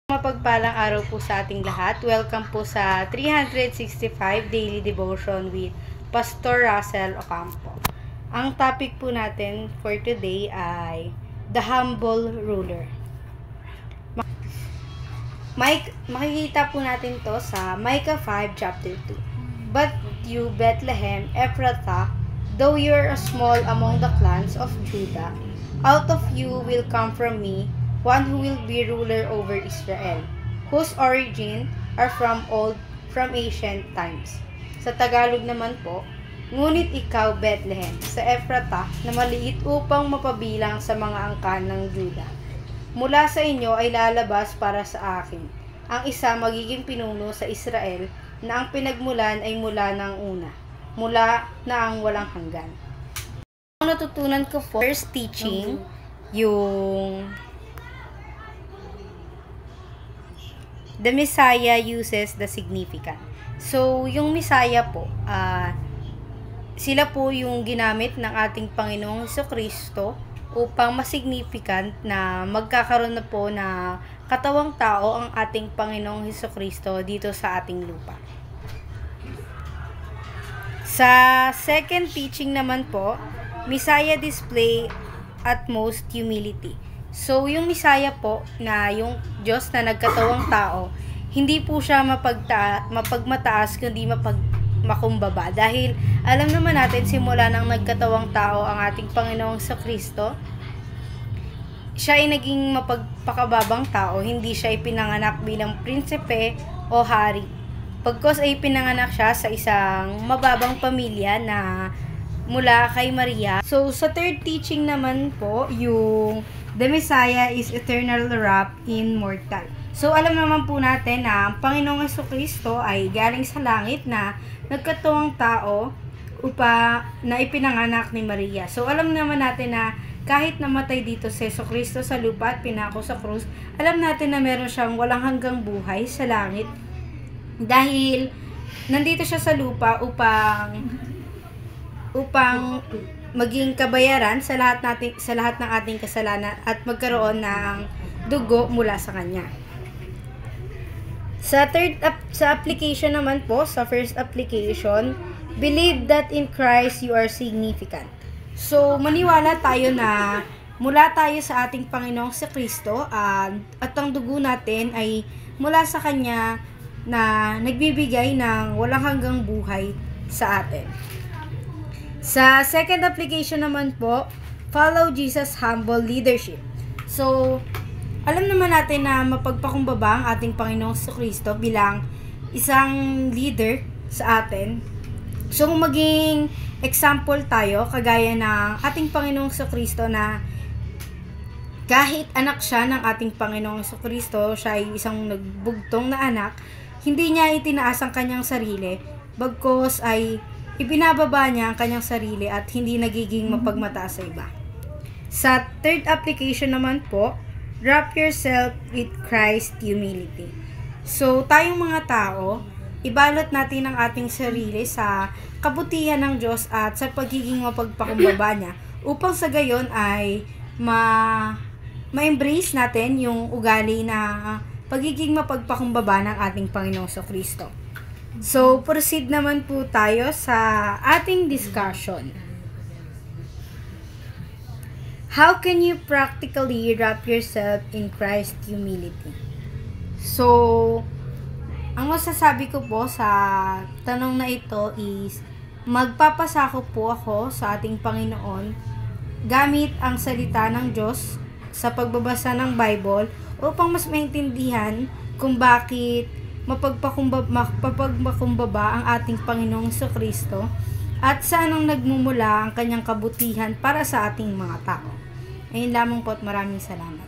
Mapagpalang araw po sa ating lahat. Welcome po sa 365 Daily Devotion with Pastor Russell Ocampo. Ang topic po natin for today ay The Humble Ruler. Makikita po natin to sa Micah 5 chapter 2. But you, Bethlehem Ephrathah, though you are small among the clans of Judah, out of you will come from me one who will be ruler over Israel, whose origin are from ancient times. Sa Tagalog naman po, ngunit ikaw, Bethlehem, sa Ephrathah, na maliit upang mapabilang sa mga angkan ng Judah. Mula sa inyo ay lalabas para sa akin ang isa magiging pinuno sa Israel na ang pinagmulan ay mula ng una, mula na ang walang hanggan. Ang natutunan ko po, first teaching, yung the Messiah uses the significant. So, yung Messiah po, sila po yung ginamit ng ating Panginoong Jesucristo upang mas-significant na magkakaroon na po na katawang tao ang ating Panginoong Jesucristo dito sa ating lupa. Sa second teaching naman po, Messiah display utmost humility. So, yung Messiah po, na yung Diyos na nagkatawang tao, hindi po siya mapagmataas, kundi makumbaba. Dahil, alam naman natin, simula nang nagkatawang tao ang ating Panginoong Jesucristo, siya ay naging mapagpakababang tao, hindi siya ipinanganak bilang prinsipe o hari. Pagkos ay pinanganak siya sa isang mababang pamilya na mula kay Maria. So, sa third teaching naman po, yung the Messiah is eternal wrapped in mortal. So, alam naman po natin na ang Panginoong Jesucristo ay galing sa langit na nagkatawang tao na ipinanganak ni Maria. So, alam naman natin na kahit namatay dito si Jesucristo sa lupa at pinako sa krus, alam natin na meron siyang walang hanggang buhay sa langit. Dahil nandito siya sa lupa upang maging kabayaran sa lahat ng ating kasalanan at magkaroon ng dugo mula sa kanya. Sa application naman po, sa first application, believe that in Christ you are significant. So, maniwala tayo na mula tayo sa ating Panginoong Jesucristo at ang dugo natin ay mula sa Kanya na nagbibigay ng walang hanggang buhay sa atin. Sa second application naman po, follow Jesus' humble leadership. So, alam naman natin na mapagpakumbaba ang ating Panginoong Jesucristo bilang isang leader sa atin. So, kung maging example tayo, kagaya ng ating Panginoong Jesucristo na kahit anak siya ng ating Panginoong Jesucristo, siya ay isang nagbugtong na anak, hindi niya itinaas ang kanyang sarili, bagkos ay ibinababa niya ang kanyang sarili at hindi nagiging mapagmataas sa iba. Sa third application naman po, wrap yourself with Christ humility. So, tayong mga tao, ibalot natin ang ating sarili sa kabutihan ng Diyos at sa pagiging mapagpakumbaba niya upang sa gayon ay ma-embrace natin yung ugali na pagiging mapagpakumbaba ng ating Panginoong Jesucristo. So, proceed naman po tayo sa ating discussion. How can you practically wrap yourself in Christ's humility? So, ang masasabi ko po sa tanong na ito is, magpapasako po ako sa ating Panginoon gamit ang salita ng Diyos sa pagbabasa ng Bible upang mas maintindihan kung bakit mapagpakumbaba ang ating Panginoong Jesucristo at saan ang nagmumula ang kanyang kabutihan para sa ating mga tao. Ayun lamang po at maraming salamat.